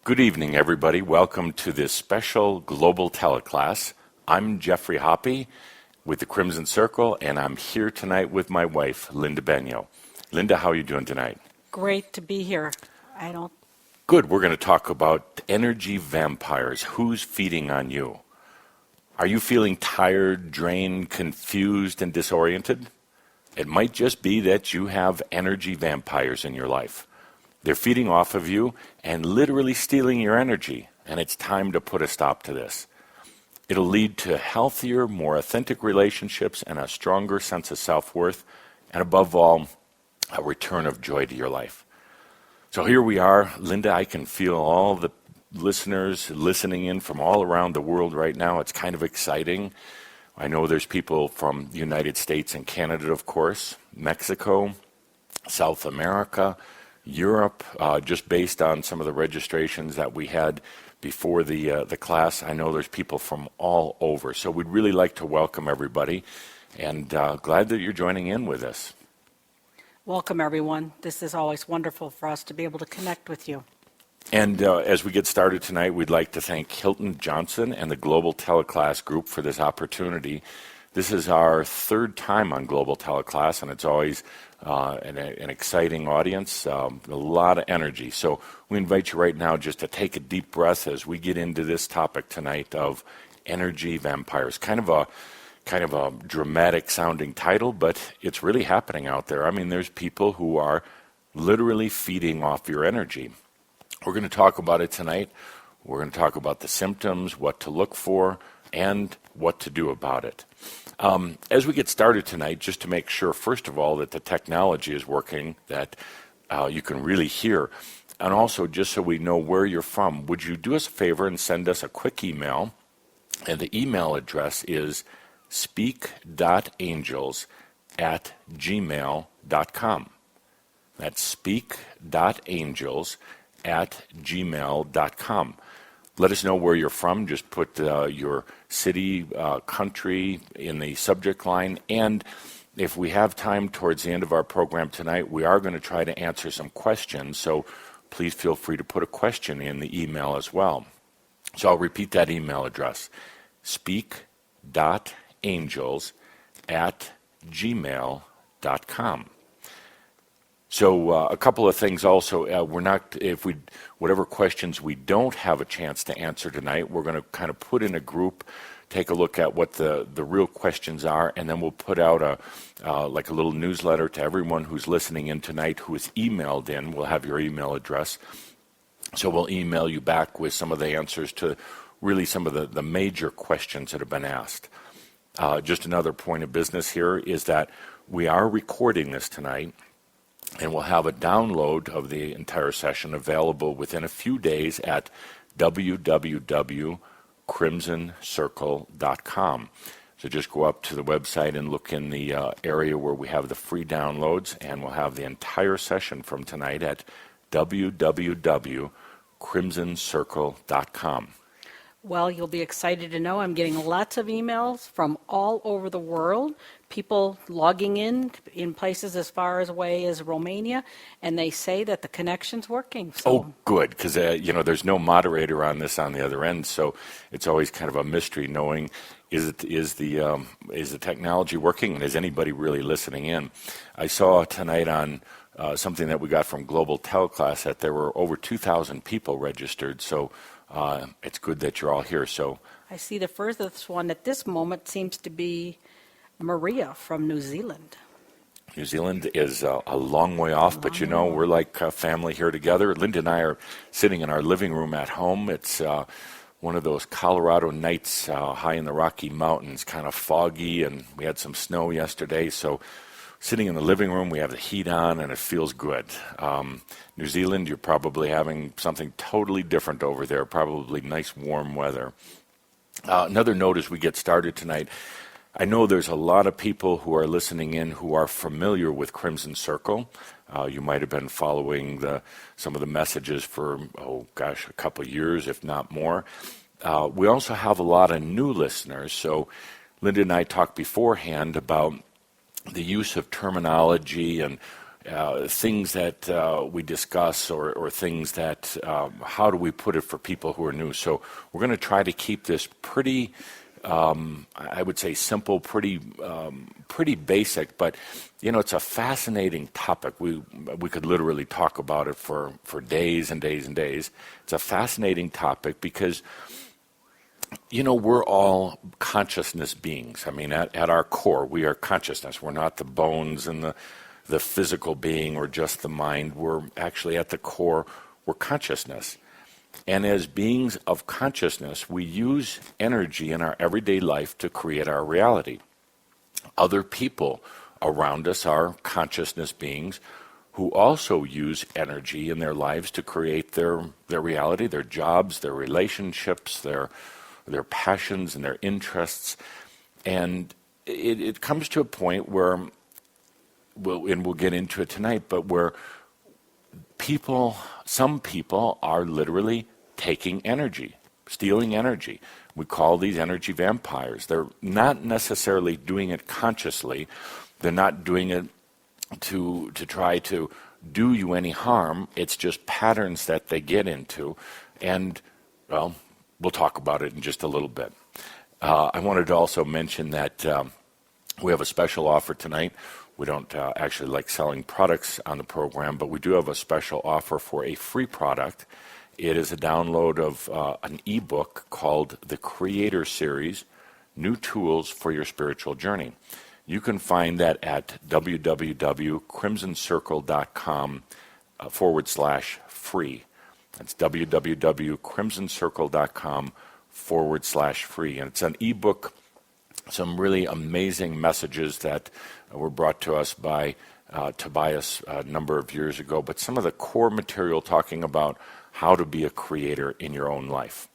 Good evening, everybody. Welcome to this special global teleclass. I'm Geoffrey Hoppe with the Crimson Circle, and I'm here tonight with my wife, Linda Benyo. Linda, how are you doing tonight? Great to be here. Good. We're going to talk about energy vampires. Who's feeding on you? Are you feeling tired, drained, confused, and disoriented? It might just be that you have energy vampires in your life. They're feeding off of you and literally stealing your energy, and it's time to put a stop to this. It'll lead to healthier, more authentic relationships and a stronger sense of self-worth, and above all, a return of joy to your life. So here we are. Linda, I can feel all the listeners listening in from all around the world right now. It's kind of exciting. I know there's people from the United States and Canada, of course, Mexico, South America, Europe, just based on some of the registrations that we had before the class. I know there's people from all over, so we'd really like to welcome everybody, and glad that you're joining in with us. Welcome, everyone. This is always wonderful for us to be able to connect with you. And as we get started tonight, we'd like to thank Hilton Johnson and the Global Teleclass Group for this opportunity. This is our third time on Global Teleclass, and it's always an exciting audience, a lot of energy. So we invite you right now just to take a deep breath as we get into this topic tonight of energy vampires. Kind of a dramatic sounding title, but it's really happening out there. I mean, there's people who are literally feeding off your energy. We're going to talk about it tonight. We're going to talk about the symptoms, what to look for, and what to do about it. As we get started tonight, just to make sure, first of all, that the technology is working, that you can really hear, and also just so we know where you're from, would you do us a favor and send us a quick email? And the email address is speak.angels@gmail.com. That's speak.angels@gmail.com. Let us know where you're from. Just put your city, country in the subject line. And if we have time towards the end of our program tonight, we are going to try to answer some questions. So please feel free to put a question in the email as well. So I'll repeat that email address, speak.angels@gmail.com. So a couple of things also, whatever questions we don't have a chance to answer tonight, we're going to kind of put in a group, take a look at what the real questions are, and then we'll put out a little newsletter to everyone who's listening in tonight who is emailed in. We'll have your email address. So we'll email you back with some of the answers to really some of the major questions that have been asked. Just another point of business here is that we are recording this tonight, and we'll have a download of the entire session available within a few days at www.crimsoncircle.com. So just go up to the website and look in the area where we have the free downloads, and we'll have the entire session from tonight at www.crimsoncircle.com. Well, you'll be excited to know I'm getting lots of emails from all over the world, people logging in places as far away as Romania, and they say that the connection's working. So. Oh, good, because there's no moderator on this on the other end, so it's always kind of a mystery knowing is the technology working, and is anybody really listening in? I saw tonight on something that we got from Global Teleclass that there were over 2,000 people registered, so it's good that you're all here. So I see the furthest one at this moment seems to be Maria from New Zealand. New Zealand is a long way off, but we're like a family here together. Linda and I are sitting in our living room at home. It's one of those Colorado nights high in the Rocky Mountains, kind of foggy, and we had some snow yesterday, so sitting in the living room, we have the heat on, and it feels good. New Zealand, you're probably having something totally different over there, probably nice warm weather. Another note as we get started tonight, I know there's a lot of people who are listening in who are familiar with Crimson Circle. You might have been following some of the messages for, a couple of years, if not more. We also have a lot of new listeners, so Linda and I talked beforehand about the use of terminology and things that we discuss or things that, how do we put it for people who are new? So we're going to try to keep this pretty, I would say simple, pretty basic, but it's a fascinating topic. We could literally talk about it for days and days and days. It's a fascinating topic because we're all consciousness beings. I mean, at our core, we are consciousness. We're not the bones and the physical being or just the mind. We're actually at the core, we're consciousness. And as beings of consciousness, we use energy in our everyday life to create our reality. Other people around us are consciousness beings who also use energy in their lives to create their reality, their jobs, their relationships, their passions and their interests. And it comes to a point where, we'll get into it tonight, but where some people are literally taking energy, stealing energy. We call these energy vampires. They're not necessarily doing it consciously. They're not doing it to try to do you any harm. It's just patterns that they get into. And, well, we'll talk about it in just a little bit. I wanted to also mention that we have a special offer tonight. We don't actually like selling products on the program, but we do have a special offer for a free product. It is a download of an ebook called The Creator Series, New Tools for Your Spiritual Journey. You can find that at www.crimsoncircle.com/free. That's www.crimsoncircle.com/free. And it's an ebook, some really amazing messages that were brought to us by Tobias a number of years ago, but some of the core material talking about how to be a creator in your own life.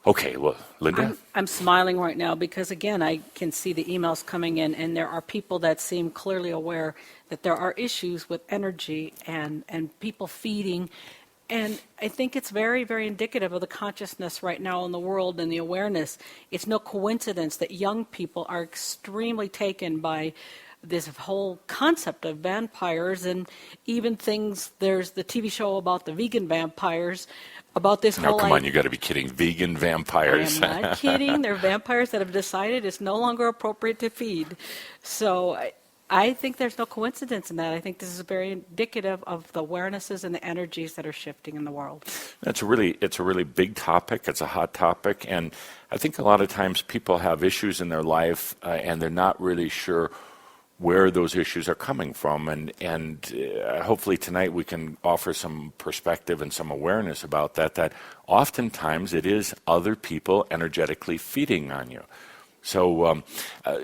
Okay, well, Linda? I'm smiling right now because, again, I can see the emails coming in, and there are people that seem clearly aware that there are issues with energy and people feeding. And I think it's very, very indicative of the consciousness right now in the world and the awareness. It's no coincidence that young people are extremely taken by this whole concept of vampires, and even there's the TV show about the vegan vampires, about this Now, whole... come on, you got to be kidding. Vegan vampires. I'm not kidding. They're vampires that have decided it's no longer appropriate to feed. So I think there's no coincidence in that. I think this is very indicative of the awarenesses and the energies that are shifting in the world. It's a really big topic. It's a hot topic. And I think a lot of times people have issues in their life and they're not really sure where those issues are coming from. And hopefully tonight we can offer some perspective and some awareness about that oftentimes it is other people energetically feeding on you. So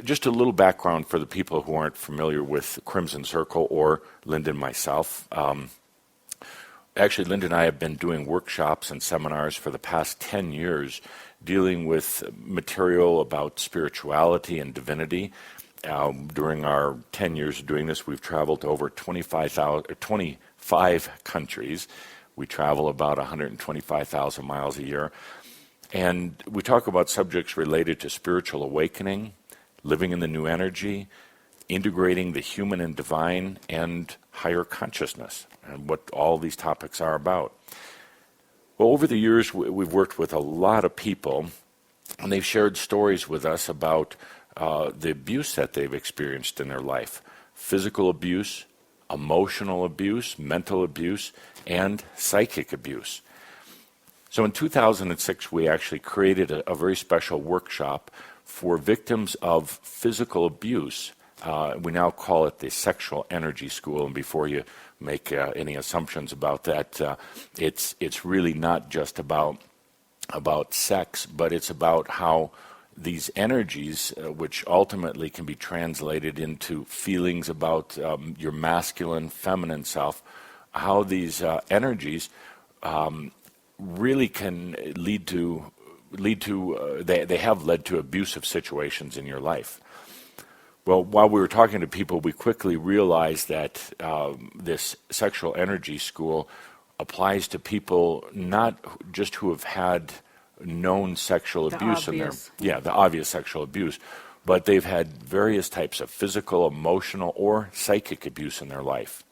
just a little background for the people who aren't familiar with Crimson Circle or Linda and myself. Actually, Linda and I have been doing workshops and seminars for the past 10 years dealing with material about spirituality and divinity. During our 10 years of doing this, we've traveled to over 25 countries. We travel about 125,000 miles a year. And we talk about subjects related to spiritual awakening, living in the new energy, integrating the human and divine, and higher consciousness, and what all these topics are about. Well, over the years, we've worked with a lot of people, and they've shared stories with us about the abuse that they've experienced in their life. Physical abuse, emotional abuse, mental abuse, and psychic abuse. So in 2006, we actually created a very special workshop for victims of physical abuse. We now call it the Sexual Energy School, and before you make any assumptions about that, it's really not just about sex, but it's about how these energies, which ultimately can be translated into feelings about your masculine, feminine self, how these energies really can lead to they have led to abusive situations in your life. Well, while we were talking to people, we quickly realized that this sexual energy school applies to people not just who have had known sexual abuse in their the obvious sexual abuse, but they've had various types of physical, emotional, or psychic abuse in their life.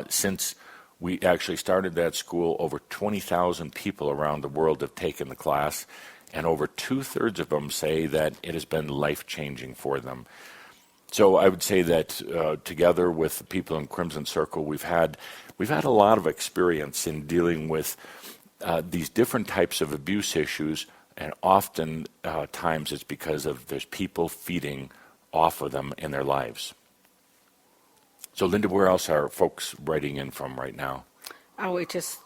Since we actually started that school, over 20,000 people around the world have taken the class, and over 2/3 of them say that it has been life-changing for them. So I would say that together with the people in Crimson Circle, we've had a lot of experience in dealing with these different types of abuse issues, and often times it's because of there's people feeding off of them in their lives. So Linda, where else are folks writing in from right now? Oh, it's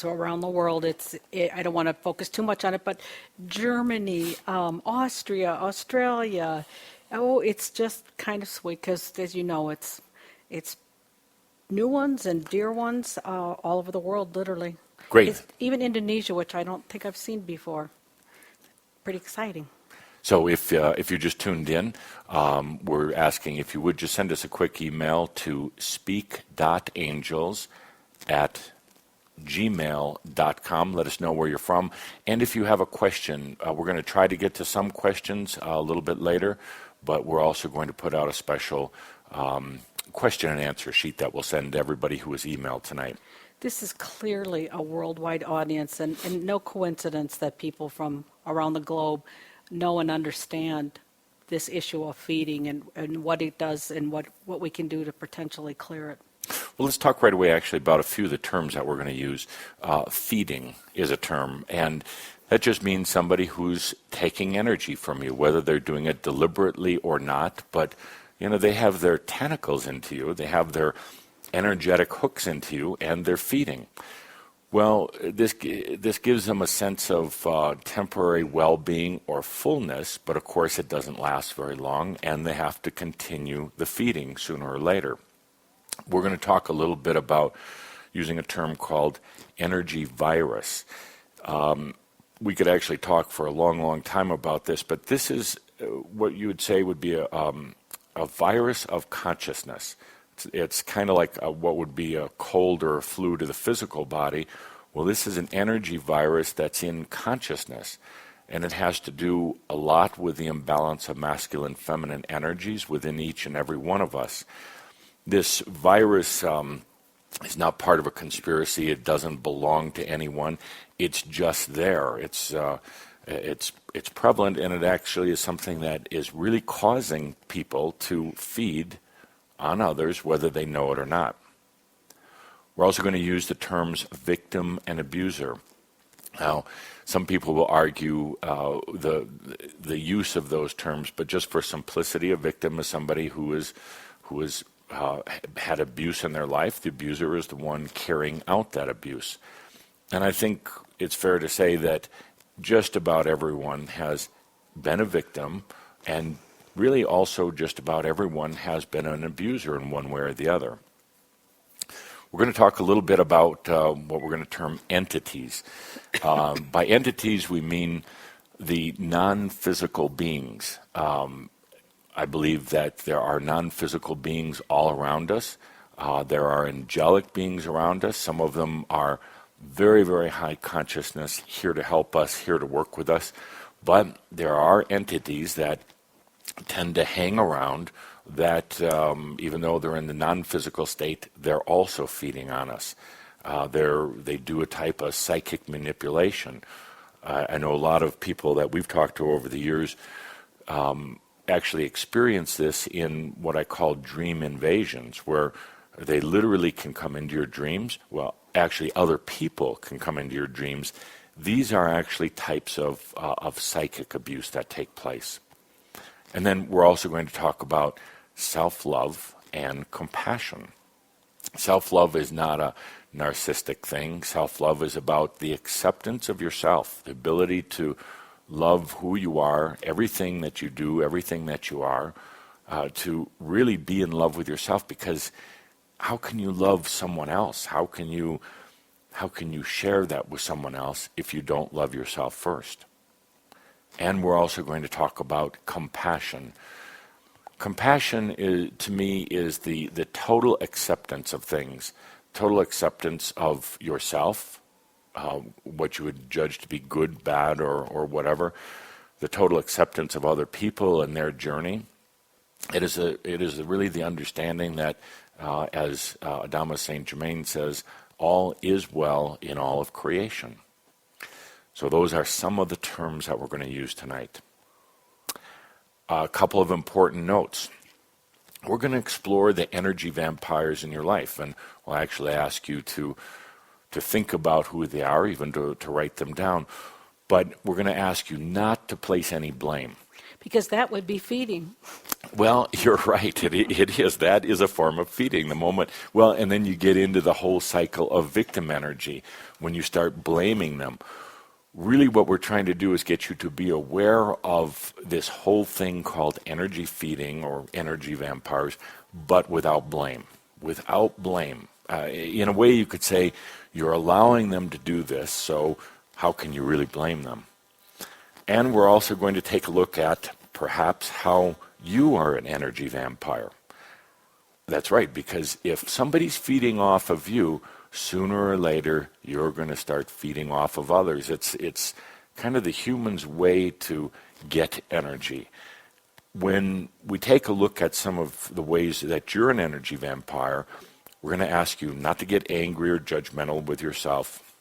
around the world. I don't want to focus too much on it, but Germany, Austria, Australia. Oh, it's just kind of sweet because, as you know, it's new ones and dear ones all over the world, literally. Great. Even Indonesia, which I don't think I've seen before. Pretty exciting. So if you just tuned in, we're asking if you would just send us a quick email to speak.angels@gmail.com. Let us know where you're from. And if you have a question, we're going to try to get to some questions a little bit later, but we're also going to put out a special question and answer sheet that we'll send to everybody who was emailed tonight. This is clearly a worldwide audience, and no coincidence that people from around the globe know and understand this issue of feeding and what it does and what we can do to potentially clear it. Well, let's talk right away actually about a few of the terms that we're going to use. Feeding is a term, and that just means somebody who's taking energy from you, whether they're doing it deliberately or not, but they have their tentacles into you, they have their energetic hooks into you, and they're feeding. Well, this gives them a sense of temporary well-being or fullness, but of course it doesn't last very long, and they have to continue the feeding sooner or later. We're going to talk a little bit about using a term called energy virus. We could actually talk for a long, long time about this, but this is what you would say would be a virus of consciousness. It's kind of like what would be a cold or a flu to the physical body. Well, this is an energy virus that's in consciousness, and it has to do a lot with the imbalance of masculine feminine energies within each and every one of us. This virus is not part of a conspiracy. It doesn't belong to anyone. It's just there. It's prevalent, and it actually is something that is really causing people to feed on others, whether they know it or not. We're also going to use the terms victim and abuser. Now, some people will argue the use of those terms, but just for simplicity, a victim is somebody who is had abuse in their life. The abuser is the one carrying out that abuse. And I think it's fair to say that just about everyone has been a victim, and really also just about everyone has been an abuser in one way or the other. We're going to talk a little bit about what we're going to term entities. By entities, we mean the non-physical beings. I believe that there are non-physical beings all around us. There are angelic beings around us. Some of them are very, very high consciousness, here to help us, here to work with us. But there are entities that tend to hang around that even though they're in the non-physical state, they're also feeding on us. They do a type of psychic manipulation. I know a lot of people that we've talked to over the years actually experience this in what I call dream invasions, where they literally can come into your dreams. Well, actually other people can come into your dreams. These are actually types of psychic abuse that take place. And then we're also going to talk about self-love and compassion. Self-love is not a narcissistic thing. Self-love is about the acceptance of yourself, the ability to love who you are, everything that you do, everything that you are, to really be in love with yourself, because how can you love someone else? How can you share that with someone else if you don't love yourself first? And we're also going to talk about compassion. Compassion, to me, is the total acceptance of things, total acceptance of yourself, what you would judge to be good, bad, or whatever, the total acceptance of other people and their journey. It is really the understanding that, as Adamus Saint Germain says, all is well in all of creation. So those are some of the terms that we're going to use tonight. A couple of important notes. We're going to explore the energy vampires in your life, and we'll actually ask you to think about who they are, even to write them down. But we're going to ask you not to place any blame. Because that would be feeding. Well, you're right. It is. That is a form of feeding. The moment, well, and then you get into the whole cycle of victim energy when you start blaming them. Really what we're trying to do is get you to be aware of this whole thing called energy feeding or energy vampires, but without blame. Without blame. In a way you could say you're allowing them to do this, so how can you really blame them? And we're also going to take a look at perhaps how you are an energy vampire. That's right, because if somebody's feeding off of you, sooner or later you're going to start feeding off of others. It's kind of the human's way to get energy. When we take a look at some of the ways that you're an energy vampire, we're going to ask you not to get angry or judgmental with yourself,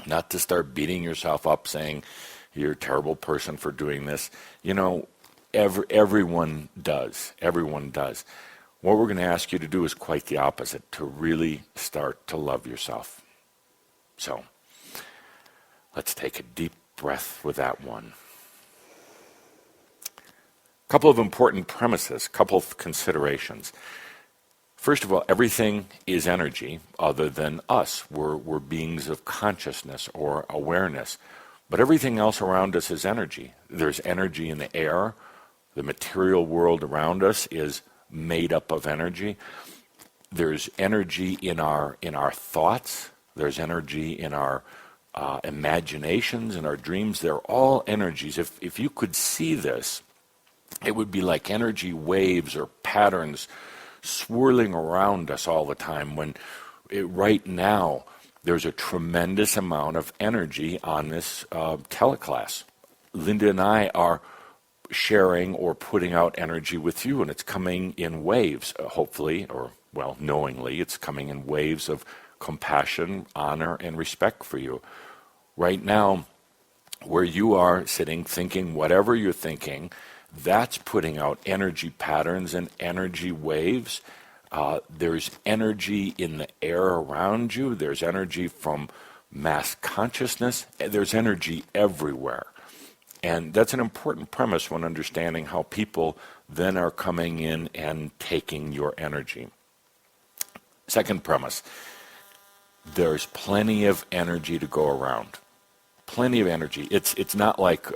not to start beating yourself up saying, you're a terrible person for doing this. You know, everyone does. Everyone does. What we're going to ask you to do is quite the opposite, to really start to love yourself. So, let's take a deep breath with that one. A couple of important premises, a couple of considerations. First of all, everything is energy other than us. We're beings of consciousness or awareness. But everything else around us is energy. There's energy in the air. The material world around us is made up of energy. There's energy in our thoughts. There's energy in our imaginations and our dreams. They're all energies. If you could see this, it would be like energy waves or patterns swirling around us all the time. Right now, there's a tremendous amount of energy on this teleclass. Linda and I are sharing or putting out energy with you, and it's coming in waves, hopefully, or, well, knowingly, it's coming in waves of compassion, honor, and respect for you. Right now, where you are sitting, thinking whatever you're thinking, that's putting out energy patterns and energy waves. There's energy in the air around you. There's energy from mass consciousness. There's energy everywhere. And that's an important premise when understanding how people then are coming in and taking your energy. Second premise, there's plenty of energy to go around. Plenty of energy. It's not like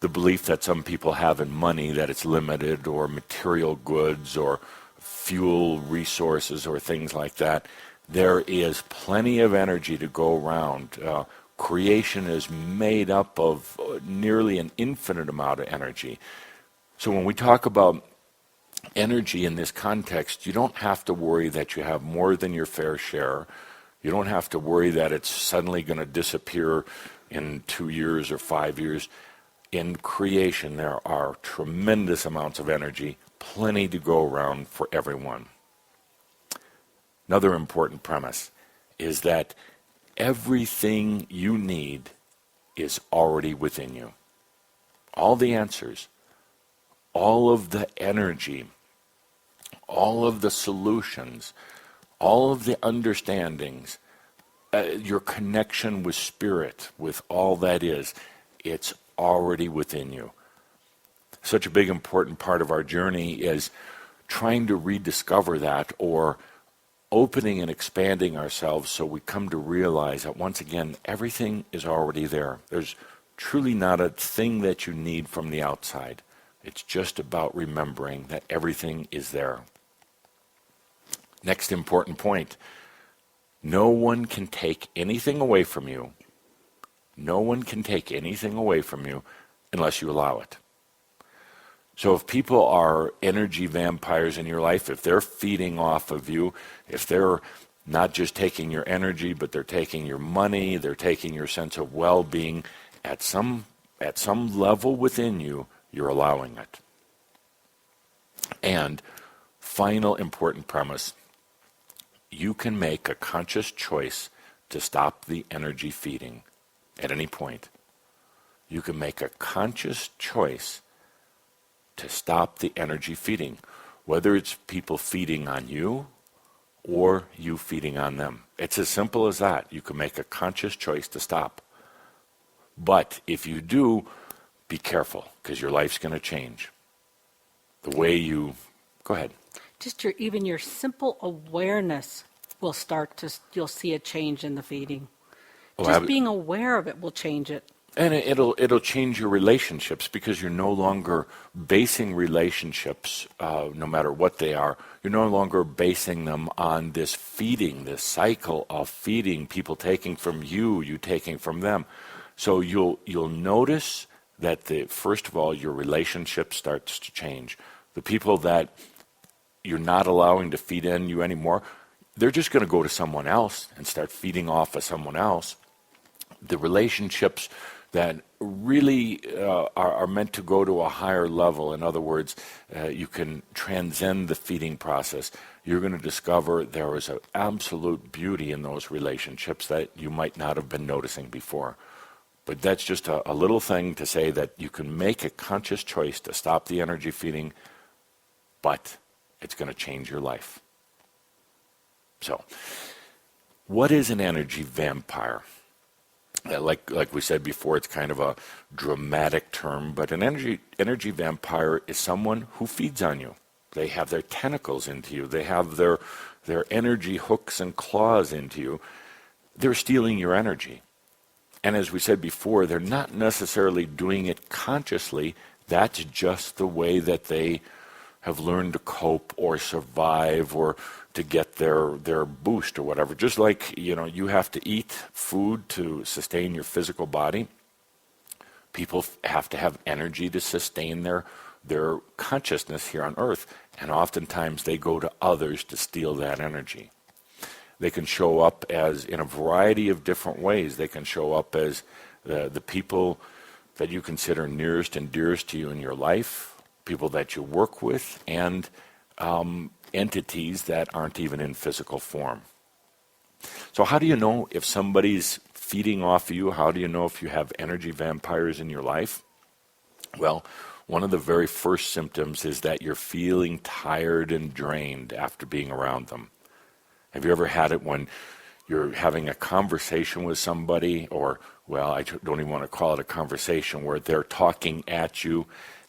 the belief that some people have in money, that it's limited, or material goods or fuel resources or things like that. There is plenty of energy to go around. Creation is made up of nearly an infinite amount of energy. So when we talk about energy in this context, you don't have to worry that you have more than your fair share. You don't have to worry that it's suddenly going to disappear in 2 years or 5 years. In creation, there are tremendous amounts of energy, plenty to go around for everyone. Another important premise is that everything you need is already within you. All the answers, all of the energy, all of the solutions, all of the understandings, your connection with spirit, with all that is, it's already within you. Such a big important part of our journey is trying to rediscover that, or opening and expanding ourselves so we come to realize that once again, everything is already there. There's truly not a thing that you need from the outside. It's just about remembering that everything is there. Next important point, no one can take anything away from you. No one can take anything away from you unless you allow it. So if people are energy vampires in your life, if they're feeding off of you, if they're not just taking your energy, but they're taking your money, they're taking your sense of well-being, at some at some level within you, you're allowing it. And final important premise, you can make a conscious choice to stop the energy feeding at any point. You can make a conscious choice to stop the energy feeding, whether it's people feeding on you or you feeding on them. It's as simple as that. You can make a conscious choice to stop. But if you do, be careful, because your life's going to change. The way you... Go ahead. Just even your simple awareness will you'll see a change in the feeding. Just being aware of it will change it. And it'll change your relationships, because you're no longer basing relationships, no matter what they are, you're no longer basing them on this feeding, this cycle of feeding, people taking from you, you taking from them. So you'll notice that first of all, your relationship starts to change. The people that you're not allowing to feed in you anymore, they're just going to go to someone else and start feeding off of someone else. The relationships that really are meant to go to a higher level, in other words, you can transcend the feeding process, you're going to discover there is an absolute beauty in those relationships that you might not have been noticing before. But that's just a little thing to say that you can make a conscious choice to stop the energy feeding, but it's going to change your life. So, what is an energy vampire? Like we said before, it's kind of a dramatic term, but an energy vampire is someone who feeds on you. They have their tentacles into you. They have their energy hooks and claws into you. They're stealing your energy. And as we said before, they're not necessarily doing it consciously. That's just the way that they have learned to cope or survive or to get their boost or whatever. Just like, you have to eat food to sustain your physical body. People have to have energy to sustain their consciousness here on Earth. And oftentimes they go to others to steal that energy. They can show up as in a variety of different ways. They can show up as the people that you consider nearest and dearest to you in your life, people that you work with, and entities that aren't even in physical form. So how do you know if somebody's feeding off of you? How do you know if you have energy vampires in your life? Well, one of the very first symptoms is that you're feeling tired and drained after being around them. Have you ever had it when you're having a conversation with somebody, or, well, I don't even want to call it a conversation, where they're talking at you,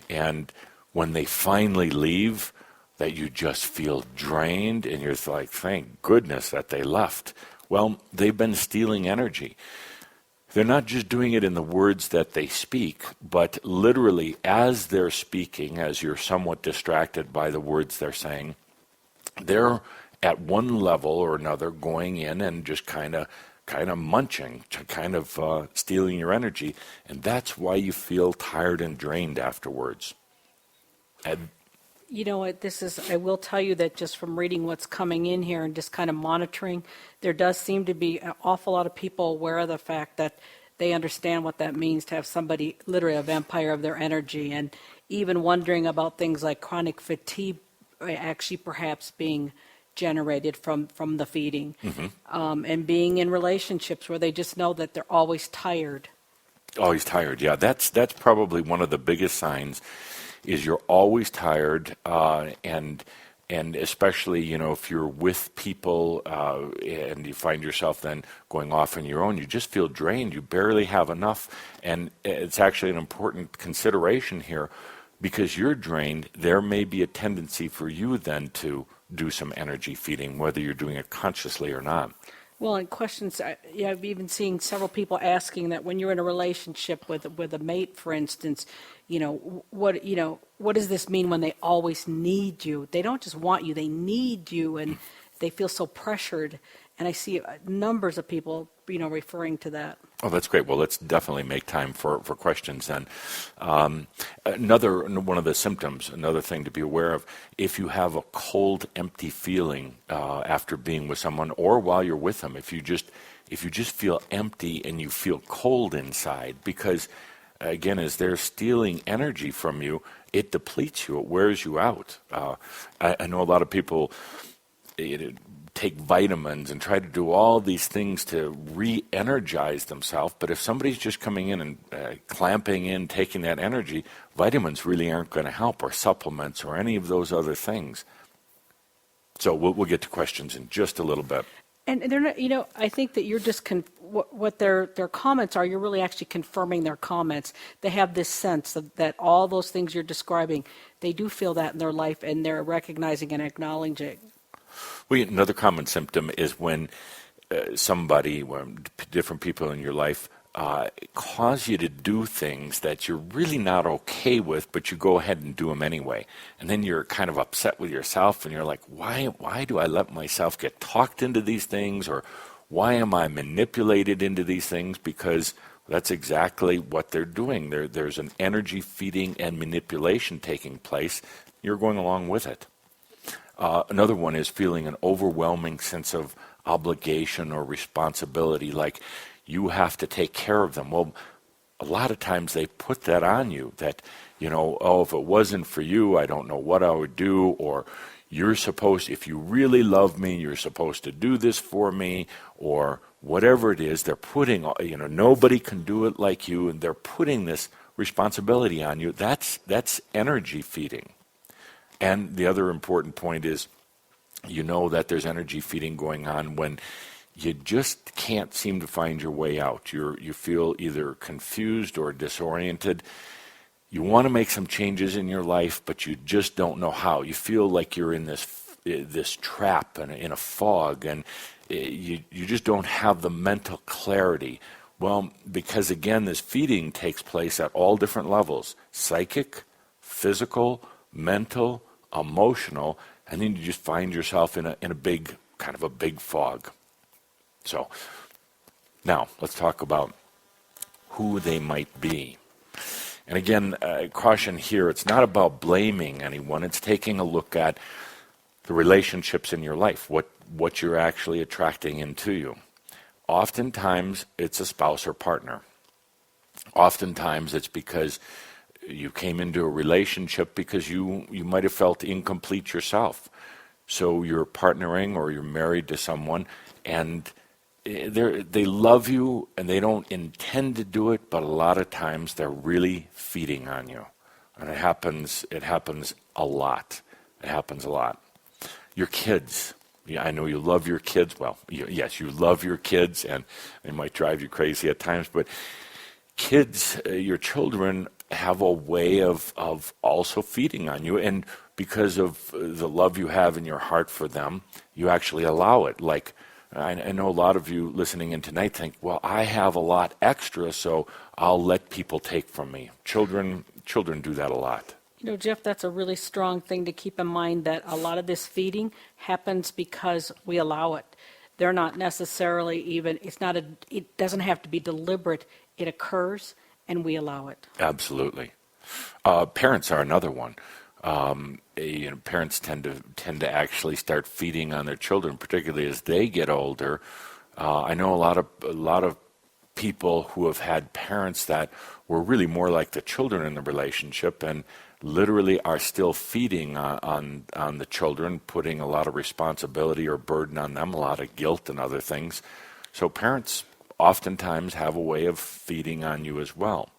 and when they finally leave, that you just feel drained, and you're like, thank goodness that they left. Well, they've been stealing energy. They're not just doing it in the words that they speak, but literally as they're speaking, as you're somewhat distracted by the words they're saying, they're at one level or another going in and just kind of munching, kind of stealing your energy. And that's why you feel tired and drained afterwards. And you know what, I will tell you that just from reading what's coming in here and just kind of monitoring, there does seem to be an awful lot of people aware of the fact that they understand what that means to have somebody, literally a vampire of their energy, and even wondering about things like chronic fatigue actually perhaps being generated from the feeding, and being in relationships where they just know that they're always tired. Always tired, yeah. That's probably one of the biggest signs, is you're always tired, and especially, if you're with people and you find yourself then going off on your own, you just feel drained. You barely have enough. And it's actually an important consideration here, because you're drained. There may be a tendency for you then to do some energy feeding, whether you're doing it consciously or not. Well, in questions, I've even seen several people asking that when you're in a relationship with a mate, for instance, what does this mean when they always need you? They don't just want you, they need you, and they feel so pressured. And I see numbers of people, referring to that. Oh, that's great. Well, let's definitely make time for questions then. Another one of the symptoms, another thing to be aware of, if you have a cold, empty feeling after being with someone or while you're with them, if you just feel empty and you feel cold inside, because again, as they're stealing energy from you, it depletes you, it wears you out. I know a lot of people take vitamins and try to do all these things to re-energize themselves, but if somebody's just coming in and clamping in, taking that energy, vitamins really aren't going to help, or supplements, or any of those other things. So we'll get to questions in just a little bit. And they're not, I think that you're just, what their comments are, you're really actually confirming their comments. They have this sense that all those things you're describing, they do feel that in their life, and they're recognizing and acknowledging. Well, another common symptom is when different people in your life cause you to do things that you're really not okay with, but you go ahead and do them anyway. And then you're kind of upset with yourself, and you're like, why do I let myself get talked into these things? Or why am I manipulated into these things? Because that's exactly what they're doing. There's an energy feeding and manipulation taking place. You're going along with it. Another one is feeling an overwhelming sense of obligation or responsibility, like you have to take care of them. Well, a lot of times they put that on you, that, if it wasn't for you, I don't know what I would do, or if you really love me, you're supposed to do this for me, or whatever it is. They're putting, nobody can do it like you, and they're putting this responsibility on you. That's energy feeding. And the other important point is, that there's energy feeding going on when you just can't seem to find your way out. You feel either confused or disoriented. You want to make some changes in your life, but you just don't know how. You feel like you're in this trap and in a fog, and you just don't have the mental clarity. Well, because again, this feeding takes place at all different levels: psychic, physical, mental, emotional, and then you just find yourself in a big fog. So now let's talk about who they might be. And again, caution here, it's not about blaming anyone. It's taking a look at the relationships in your life, what you're actually attracting into you. Oftentimes, it's a spouse or partner. Oftentimes, it's because you came into a relationship because you might have felt incomplete yourself. So you're partnering or you're married to someone, and they love you and they don't intend to do it, but a lot of times they're really feeding on you. And it happens a lot. It happens a lot. Your kids. Yeah, I know you love your kids. Well, yes, you love your kids, and they might drive you crazy at times, but kids, your children, have a way of also feeding on you, and because of the love you have in your heart for them, you actually allow it. Like, I know a lot of you listening in tonight think, well, I have a lot extra, so I'll let people take from me. Children do that a lot. Jeff, that's a really strong thing to keep in mind, that a lot of this feeding happens because we allow it. They're not necessarily it doesn't have to be deliberate. It occurs, and we allow it. Absolutely. Parents are another one. Parents tend to actually start feeding on their children, particularly as they get older. I know a lot of people who have had parents that were really more like the children in the relationship, and literally are still feeding on the children, putting a lot of responsibility or burden on them, a lot of guilt and other things. So parents oftentimes have a way of feeding on you as well.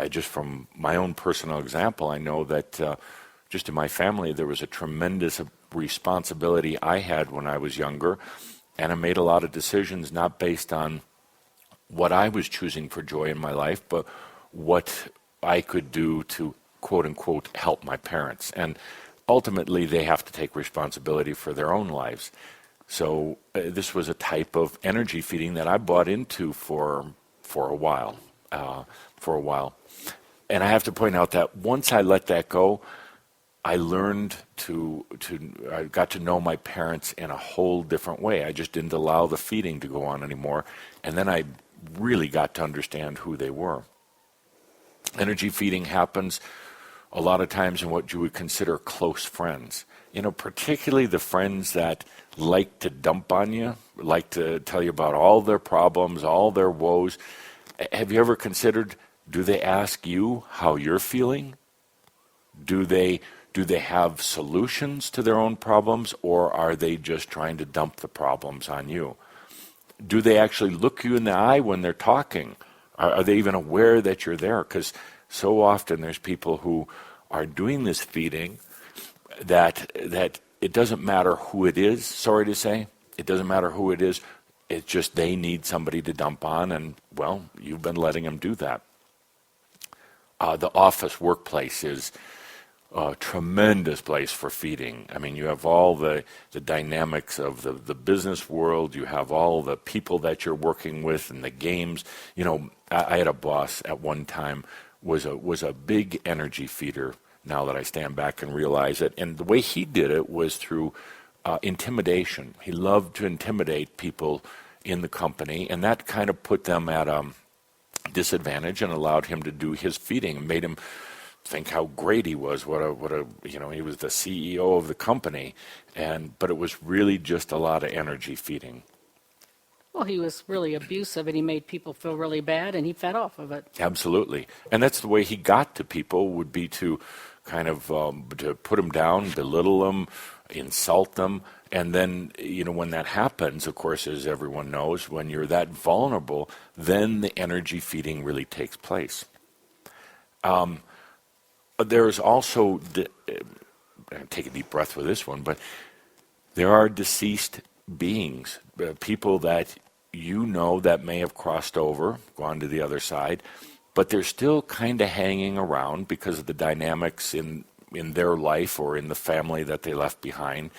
Just from my own personal example, I know that just in my family there was a tremendous responsibility I had when I was younger, and I made a lot of decisions not based on what I was choosing for joy in my life, but what I could do to, quote unquote, help my parents. And ultimately they have to take responsibility for their own lives. So this was a type of energy feeding that I bought into for a while. And I have to point out that once I let that go, I learned I got to know my parents in a whole different way. I just didn't allow the feeding to go on anymore. And then I really got to understand who they were. Energy feeding happens a lot of times in what you would consider close friends. Particularly the friends that like to dump on you, like to tell you about all their problems, all their woes. Have you ever considered Do they ask you how you're feeling? Do they have solutions to their own problems, or are they just trying to dump the problems on you? Do they actually look you in the eye when they're talking? Are they even aware that you're there? Because so often there's people who are doing this feeding that it doesn't matter who it is, sorry to say. It doesn't matter who it is. It's just they need somebody to dump on, and, well, you've been letting them do that. The office workplace is a tremendous place for feeding. I mean, you have all the dynamics of the business world. You have all the people that you're working with and the games. You know, I had a boss at one time was a big energy feeder, now that I stand back and realize it. And the way he did it was through intimidation. He loved to intimidate people in the company, and that kind of put them at a disadvantage and allowed him to do his feeding and made him think how great he was. What a he was the CEO of the company, but it was really just a lot of energy feeding. Well, he was really abusive, and he made people feel really bad, and he fed off of it. Absolutely. And that's the way he got to people, would be to kind of to put them down, belittle them, insult them. And then, when that happens, of course, as everyone knows, when you're that vulnerable, then the energy feeding really takes place. There's also, take a deep breath with this one, but there are deceased beings, people that that may have crossed over, gone to the other side, but they're still kind of hanging around because of the dynamics in their life or in the family that they left behind,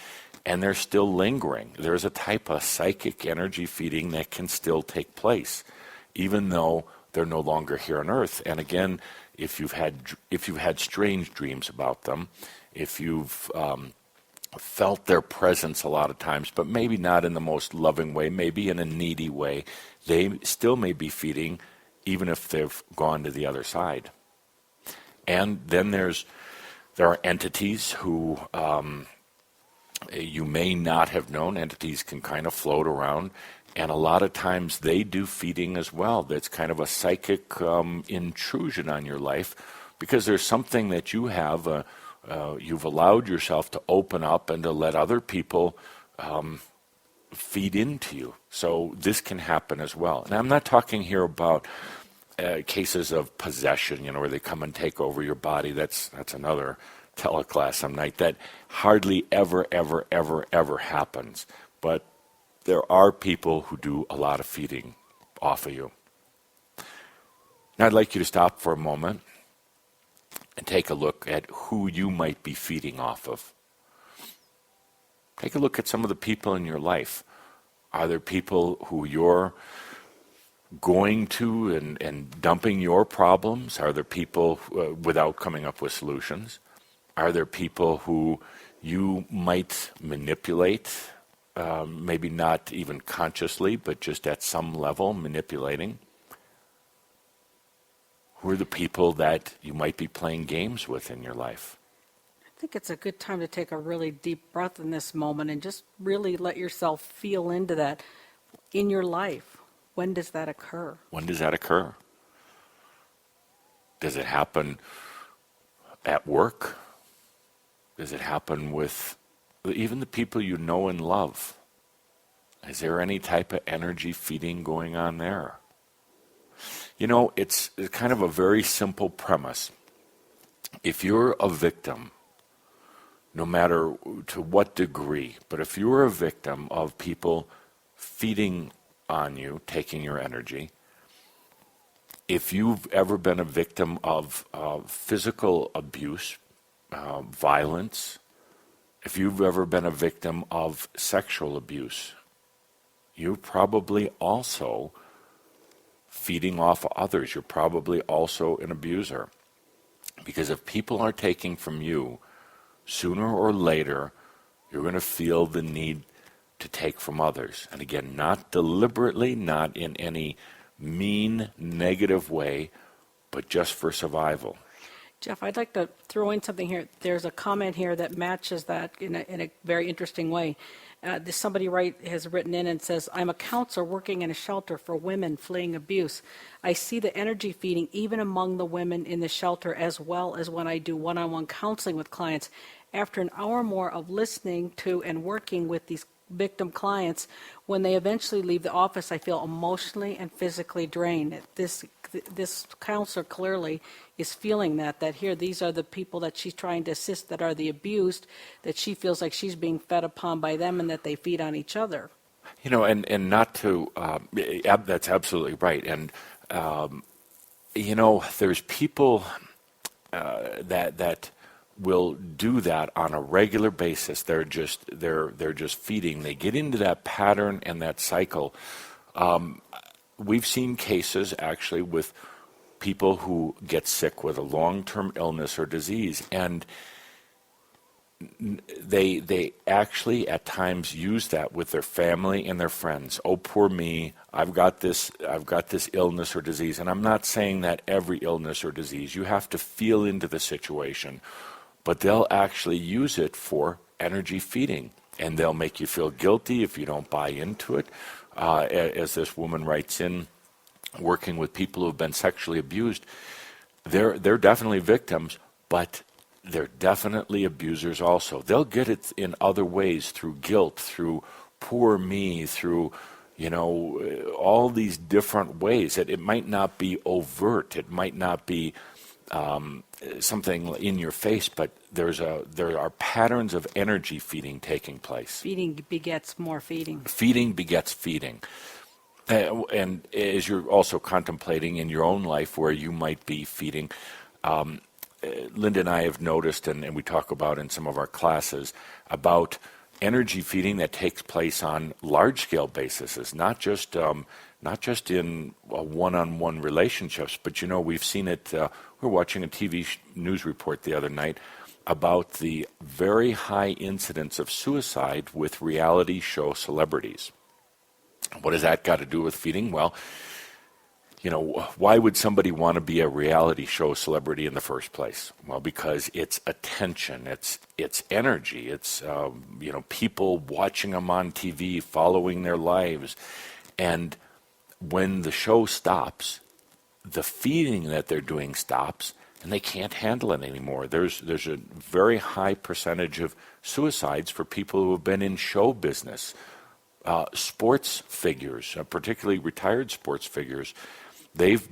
and they're still lingering. There's a type of psychic energy feeding that can still take place, even though they're no longer here on Earth. And again, if you've had strange dreams about them, if you've felt their presence a lot of times, but maybe not in the most loving way, maybe in a needy way, they still may be feeding, even if they've gone to the other side. And then there are entities who you may not have known. Entities can kind of float around, and a lot of times they do feeding as well. That's kind of a psychic intrusion on your life, because there's something that you have, you've allowed yourself to open up and to let other people feed into you. So this can happen as well. And I'm not talking here about cases of possession, where they come and take over your body. That's another teleclass some night. That hardly ever happens. But there are people who do a lot of feeding off of you. Now I'd like you to stop for a moment and take a look at who you might be feeding off of. Take a look at some of the people in your life. Are there people who you're going to and dumping your problems? Are there people without coming up with solutions? Are there people who you might manipulate, maybe not even consciously, but just at some level manipulating? Who are the people that you might be playing games with in your life? I think it's a good time to take a really deep breath in this moment and just really let yourself feel into that in your life. When does that occur? When does that occur? Does it happen at work? Does it happen with even the people you know and love? Is there any type of energy feeding going on there? It's kind of a very simple premise. If you're a victim, no matter to what degree, but if you're a victim of people feeding on you, taking your energy, if you've ever been a victim of physical abuse, violence, if you've ever been a victim of sexual abuse, you're probably also feeding off others. You're probably also an abuser. Because if people are taking from you, sooner or later, you're going to feel the need to take from others. And again, not deliberately, not in any mean, negative way, but just for survival. Jeff, I'd like to throw in something here. There's a comment here that matches that in a very interesting way. Somebody has written in and says, I'm a counselor working in a shelter for women fleeing abuse. I see the energy feeding even among the women in the shelter as well as when I do one-on-one counseling with clients. After an hour or more of listening to and working with these victim clients, when they eventually leave the office, I feel emotionally and physically drained. This counselor clearly is feeling that here, these are the people that she's trying to assist that are the abused, that she feels like she's being fed upon by them and that they feed on each other. And not to, that's absolutely right. And, there's people that will do that on a regular basis. They're just feeding. They get into that pattern and that cycle. We've seen cases actually with people who get sick with a long-term illness or disease, and they actually at times use that with their family and their friends. Oh, poor me, I've got this illness or disease. And I'm not saying that every illness or disease, you have to feel into the situation, but they'll actually use it for energy feeding, and they'll make you feel guilty if you don't buy into it. As this woman writes in, working with people who have been sexually abused, they're definitely victims, but they're definitely abusers also. They'll get it in other ways, through guilt, through poor me, through all these different ways. It might not be overt, it might not be something in your face, but there are patterns of energy feeding taking place. Feeding begets more feeding. Feeding begets feeding. And as you're also contemplating in your own life where you might be feeding, Linda and I have noticed, and we talk about in some of our classes, about energy feeding that takes place on large-scale basis, not just in one-on-one relationships, but we've seen it. We were watching a TV news report the other night about the very high incidence of suicide with reality show celebrities. What has that got to do with feeding? Well, why would somebody want to be a reality show celebrity in the first place? Well, because it's attention, it's energy, it's people watching them on TV, following their lives, and when the show stops, the feeding that they're doing stops, and they can't handle it anymore. There's a very high percentage of suicides for people who have been in show business. Sports figures, particularly retired sports figures, they've,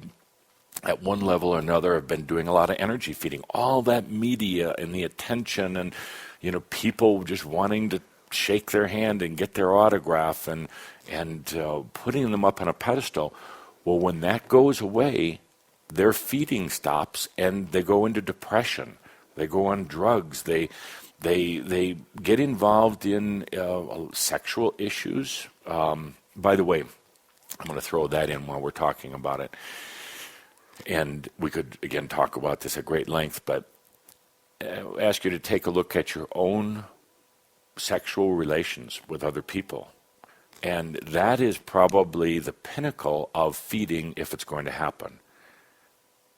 at one level or another, have been doing a lot of energy feeding. All that media and the attention and, people just wanting to shake their hand and get their autograph and putting them up on a pedestal. Well, when that goes away, their feeding stops and they go into depression. They go on drugs. They get involved in sexual issues. By the way, I'm going to throw that in while we're talking about it. And we could, again, talk about this at great length, but ask you to take a look at your own sexual relations with other people. And that is probably the pinnacle of feeding if it's going to happen.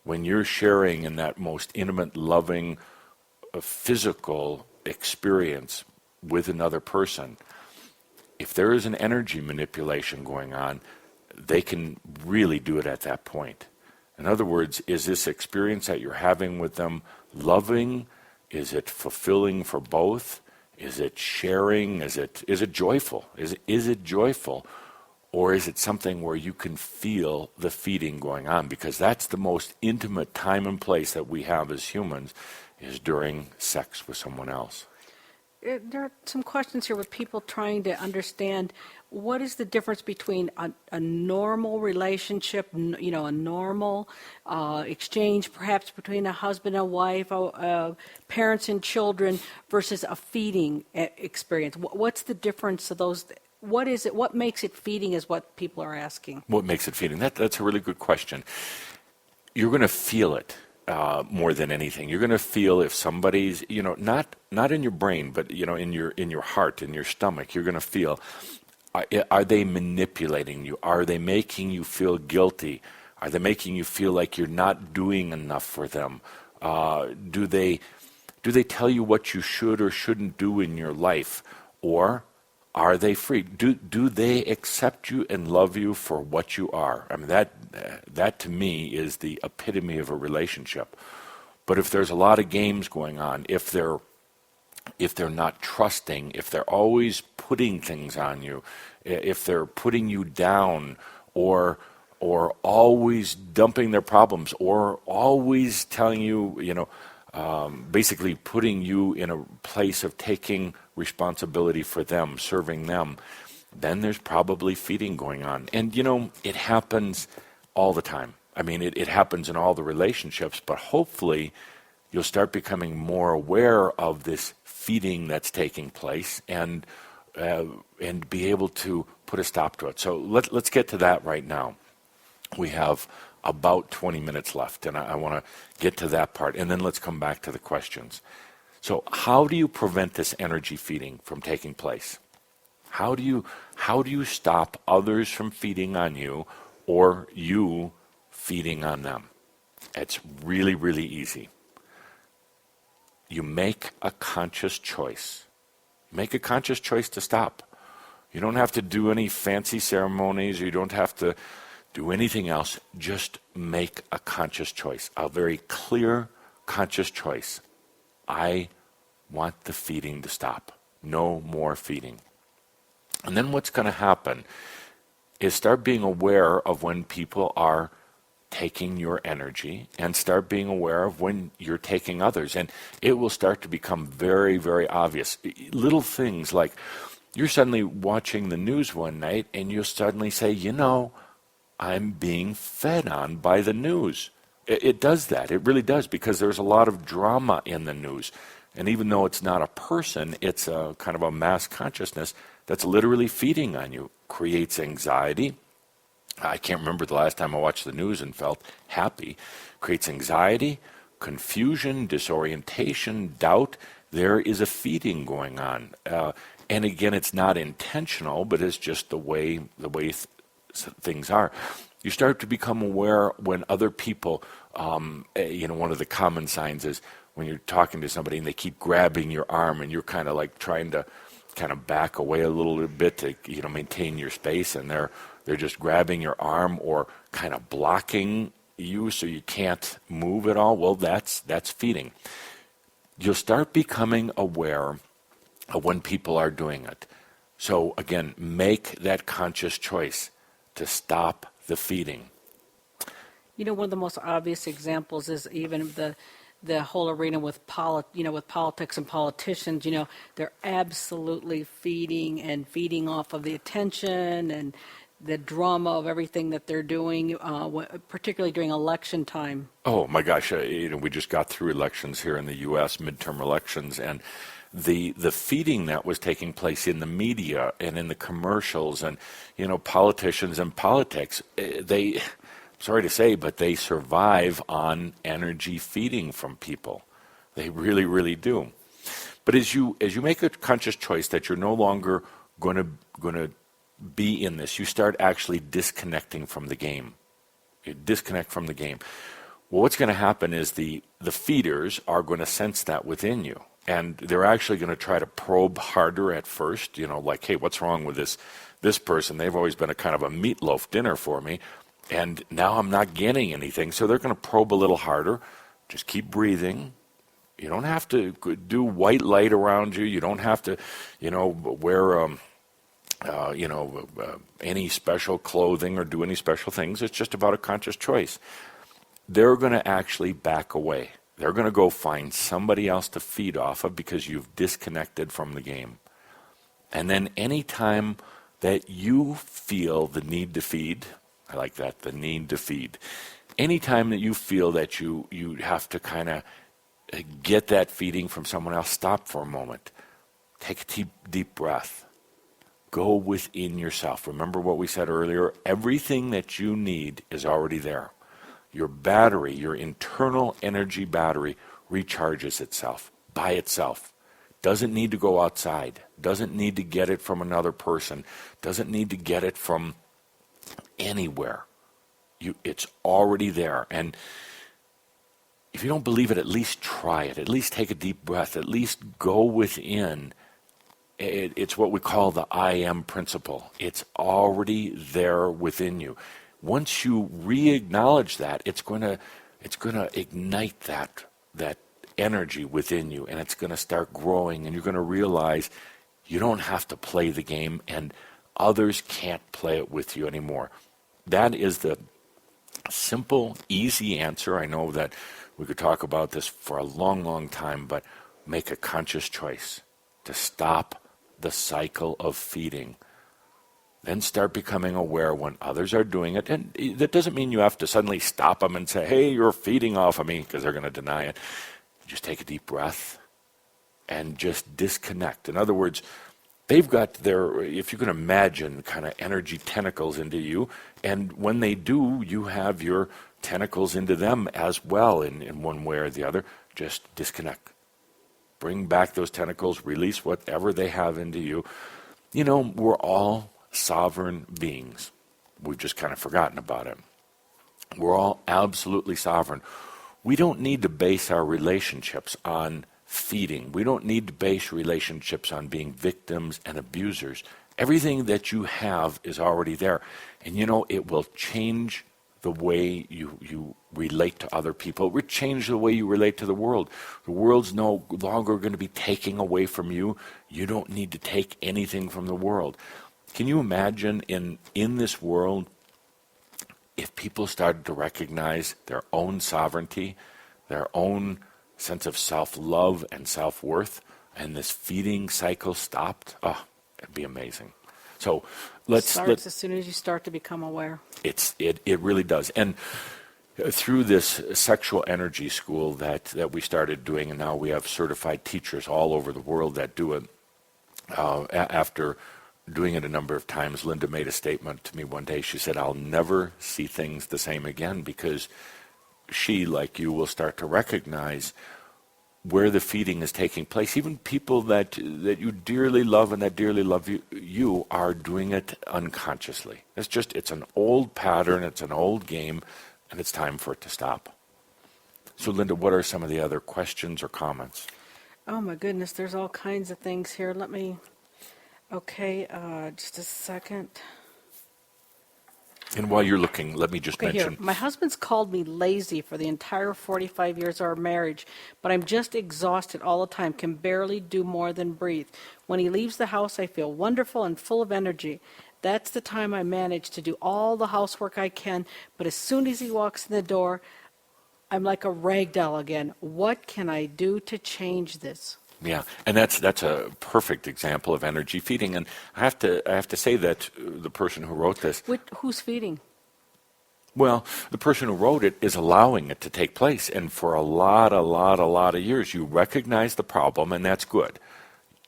When you're sharing in that most intimate, loving, physical experience with another person, if there is an energy manipulation going on, they can really do it at that point. In other words, is this experience that you're having with them loving? Is it fulfilling for both? Is it sharing? Is it joyful? Is it joyful? Or is it something where you can feel the feeding going on? Because that's the most intimate time and place that we have as humans, is during sex with someone else. There are some questions here with people trying to understand what is the difference between a normal relationship, a normal exchange perhaps between a husband and wife, parents and children, versus a feeding experience. What's the difference of those? What is it? What makes it feeding is what people are asking. What makes it feeding? That's a really good question. You're going to feel it. More than anything, you're going to feel if somebody's, not in your brain, but in your heart, in your stomach, you're going to feel, are they manipulating you? Are they making you feel guilty? Are they making you feel like you're not doing enough for them? Do they tell you what you should or shouldn't do in your life? Or are they free? Do they accept you and love you for what you are? I mean, that to me is the epitome of a relationship. But if there's a lot of games going on, if they're not trusting, if they're always putting things on you, if they're putting you down, or always dumping their problems, or always telling you, basically putting you in a place of taking responsibility for them, serving them, then there's probably feeding going on. And, it happens all the time. I mean, it happens in all the relationships, but hopefully you'll start becoming more aware of this feeding that's taking place and be able to put a stop to it. So let's get to that right now. We have about 20 minutes left, and I want to get to that part, and then let's come back to the questions. So how do you prevent this energy feeding from taking place? How do you stop others from feeding on you or you feeding on them? It's really, really easy. You make a conscious choice. Make a conscious choice to stop. You don't have to do any fancy ceremonies, or you don't have to do anything else. Just make a conscious choice, a very clear, conscious choice. I want the feeding to stop. No more feeding. And then what's going to happen is start being aware of when people are taking your energy, and start being aware of when you're taking others. And it will start to become very, very obvious. Little things like you're suddenly watching the news one night and you'll suddenly say, I'm being fed on by the news. It does that. It really does, because there's a lot of drama in the news. And even though it's not a person, it's a kind of a mass consciousness that's literally feeding on you. Creates anxiety. I can't remember the last time I watched the news and felt happy. Creates anxiety, confusion, disorientation, doubt. There is a feeding going on. And again, it's not intentional, but it's just the way things are. You start to become aware when other people, one of the common signs is when you're talking to somebody and they keep grabbing your arm and you're kind of like trying to kind of back away a little bit to maintain your space, and they're just grabbing your arm or kind of blocking you so you can't move at all. Well, that's feeding. You'll start becoming aware of when people are doing it. So again, make that conscious choice to stop the feeding. One of the most obvious examples is even the whole arena with politics and politicians. They're absolutely feeding off of the attention and the drama of everything that they're doing, particularly during election time. Oh my gosh! We just got through elections here in the U.S., midterm elections, and the feeding that was taking place in the media and in the commercials, and politicians and politics. They, sorry to say, but they survive on energy feeding from people. They really, really do. But as you make a conscious choice that you're no longer going to be in this, you start actually disconnecting from the game. You disconnect from the game. Well, what's going to happen is the feeders are going to sense that within you, and they're actually going to try to probe harder at first. Like, hey, what's wrong with this person? They've always been a kind of a meatloaf dinner for me, and now I'm not getting anything. So they're going to probe a little harder. Just keep breathing. You don't have to do white light around you. You don't have to, wear any special clothing or do any special things. It's just about a conscious choice. They're going to actually back away. They're going to go find somebody else to feed off of because you've disconnected from the game. And then any time that you feel the need to feed, I like that, the need to feed. Anytime that you feel that you have to kind of get that feeding from someone else, stop for a moment. Take a deep breath. Go within yourself. Remember what we said earlier? Everything that you need is already there. Your battery, your internal energy battery, recharges itself by itself. Doesn't need to go outside. Doesn't need to get it from another person. Doesn't need to get it from anywhere. It's already there. And if you don't believe it, at least try it. At least take a deep breath. At least go within. It's what we call the I am principle. It's already there within you. Once you re-acknowledge that, it's going to ignite that energy within you, and it's going to start growing, and you're going to realize you don't have to play the game, and others can't play it with you anymore. That is the simple, easy answer. I know that we could talk about this for a long, long time, but make a conscious choice to stop the cycle of feeding. Then start becoming aware when others are doing it. And that doesn't mean you have to suddenly stop them and say, hey, you're feeding off of me, because they're going to deny it. Just take a deep breath and just disconnect. In other words, they've got their, if you can imagine, kind of energy tentacles into you. And when they do, you have your tentacles into them as well in one way or the other. Just disconnect. Bring back those tentacles, release whatever they have into you. You know, we're all sovereign beings. We've just kind of forgotten about it. We're all absolutely sovereign. We don't need to base our relationships on feeding. We don't need to base relationships on being victims and abusers. Everything that you have is already there. And you know, it will change the way you relate to other people. It will change the way you relate to the world. The world's no longer going to be taking away from you. You don't need to take anything from the world. Can you imagine in this world, if people started to recognize their own sovereignty, their own sense of self-love and self-worth, and this feeding cycle stopped? Oh, it'd be amazing. So let's as soon as you start to become aware. It really does. And through this sexual energy school that we started doing, and now we have certified teachers all over the world that do it. After doing it a number of times, Linda made a statement to me one day. She said, I'll never see things the same again, because she, like you, will start to recognize where the feeding is taking place. Even people that you dearly love and that dearly love you are doing it unconsciously. It's an old pattern, it's an old game, and it's time for it to stop. So Linda, what are some of the other questions or comments? Oh my goodness, there's all kinds of things here. Just a second. And while you're looking, let me just mention. Here. My husband's called me lazy for the entire 45 years of our marriage, but I'm just exhausted all the time, can barely do more than breathe. When he leaves the house, I feel wonderful and full of energy. That's the time I manage to do all the housework I can, but as soon as he walks in the door, I'm like a rag doll again. What can I do to change this? Yeah, and that's a perfect example of energy feeding. And I have to say that the person who wrote this, who's feeding? Well, the person who wrote it is allowing it to take place. And for a lot of years, you recognize the problem, and that's good.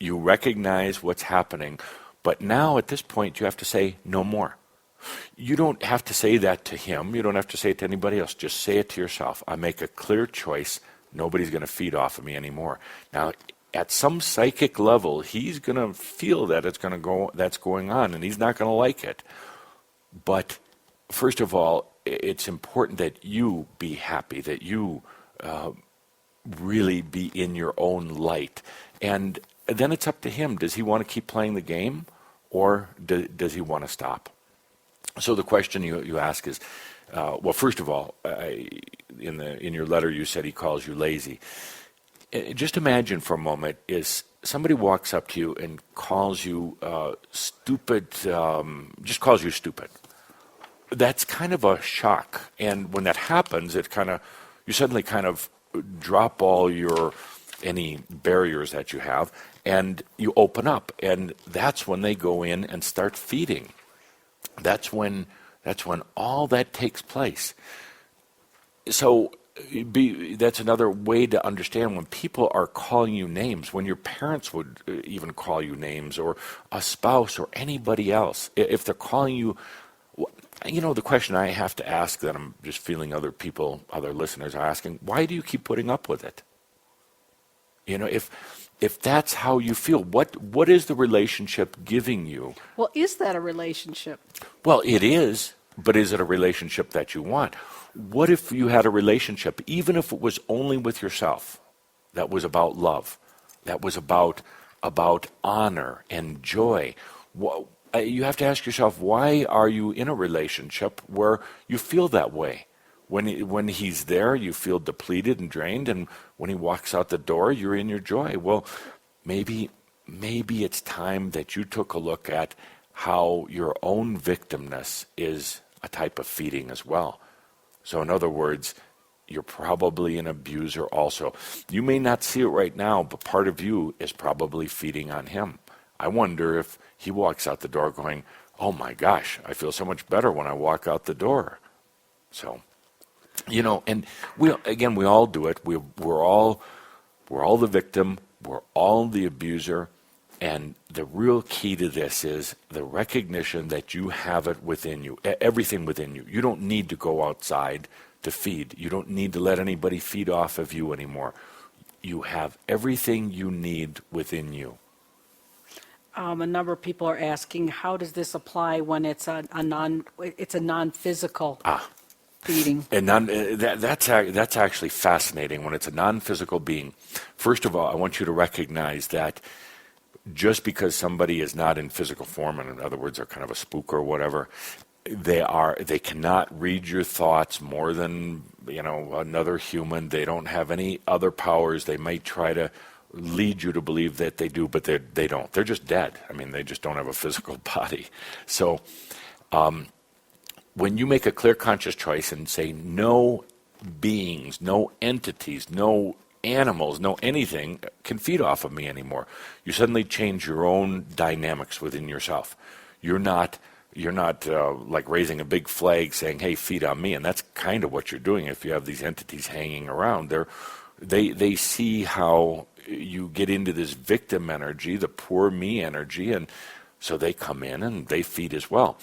You recognize what's happening. But now at this point, you have to say no more. You don't have to say that to him. You don't have to say it to anybody else. Just say it to yourself. I make a clear choice. Nobody's going to feed off of me anymore. Now, at some psychic level, he's going to feel that that's going on, and he's not going to like it. But first of all, it's important that you be happy, that you really be in your own light. And then it's up to him. Does he want to keep playing the game, or does he want to stop? So the question you ask is, well, first of all, in your letter you said he calls you lazy. Just imagine for a moment, is somebody walks up to you and calls you stupid, just calls you stupid. That's kind of a shock. And when that happens, you suddenly kind of drop all any barriers that you have, and you open up. And that's when they go in and start feeding. That's when all that takes place. So that's another way to understand when people are calling you names, when your parents would even call you names, or a spouse or anybody else. If they're calling you, the question I have to ask, that I'm just feeling other listeners are asking, why do you keep putting up with it? If that's how you feel, what is the relationship giving you? Well, is that a relationship? Well, it is, but is it a relationship that you want? What if you had a relationship, even if it was only with yourself, that was about love, that was about honor and joy? You have to ask yourself, why are you in a relationship where you feel that way? When he's there, you feel depleted and drained, and when he walks out the door, you're in your joy. Well, maybe it's time that you took a look at how your own victimness is a type of feeding as well. So in other words, you're probably an abuser also. You may not see it right now, but part of you is probably feeding on him. I wonder if he walks out the door going, oh my gosh, I feel so much better when I walk out the door. So, and we all do it. We're all the victim. We're all the abuser. And the real key to this is the recognition that you have it within you, everything within you. You don't need to go outside to feed. You don't need to let anybody feed off of you anymore. You have everything you need within you. A number of people are asking, how does this apply when it's a non-physical feeding? And that's actually fascinating when it's a non-physical being. First of all, I want you to recognize that just because somebody is not in physical form, and in other words, they're kind of a spook or whatever, they cannot read your thoughts more than another human. They don't have any other powers. They might try to lead you to believe that they do, but they don't. They're just dead. I mean, they just don't have a physical body. So when you make a clear conscious choice and say no beings, no entities, no animals, no anything can feed off of me anymore, you suddenly change your own dynamics within yourself. You're not like raising a big flag saying, hey, feed on me. And that's kind of what you're doing if you have these entities hanging around. They see how you get into this victim energy, the poor me energy, and so they come in and they feed as well.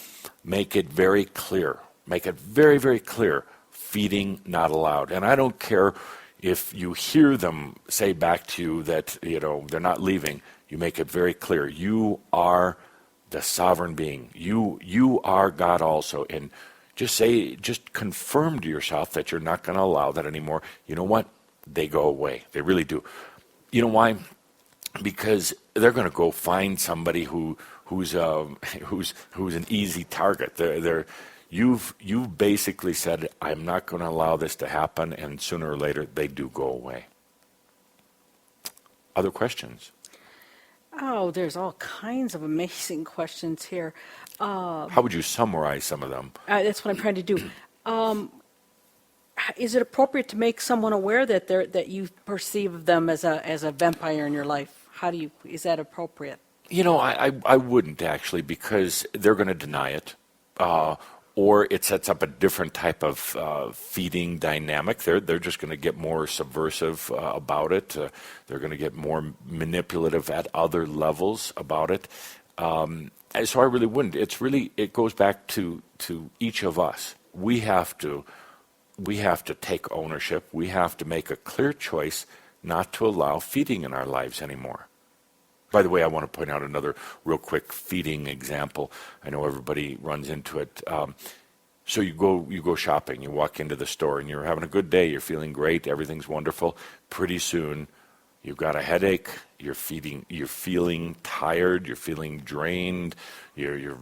Make it very clear. Make it very, very clear. Feeding not allowed. And I don't care if you hear them say back to you that they're not leaving. You make it very clear. You are the sovereign being. You are God also. And just confirm to yourself that you're not going to allow that anymore. You know what? They go away. They really do. You know why? Because they're going to go find somebody who's an easy target. You've basically said, I'm not going to allow this to happen, and sooner or later they do go away. Other questions? Oh, there's all kinds of amazing questions here. How would you summarize some of them? That's what I'm trying to do. Is it appropriate to make someone aware that you perceive them as a vampire in your life? Is that appropriate? I wouldn't actually, because they're going to deny it, or it sets up a different type of feeding dynamic. They're just going to get more subversive about it. They're going to get more manipulative at other levels about it. So I really wouldn't. It goes back to each of us. We have to take ownership. We have to make a clear choice not to allow feeding in our lives anymore. By the way, I want to point out another real quick feeding example. I know everybody runs into it. So you go shopping, you walk into the store, and you're having a good day. You're feeling great. Everything's wonderful. Pretty soon, you've got a headache. You're feeling tired. You're feeling drained. You're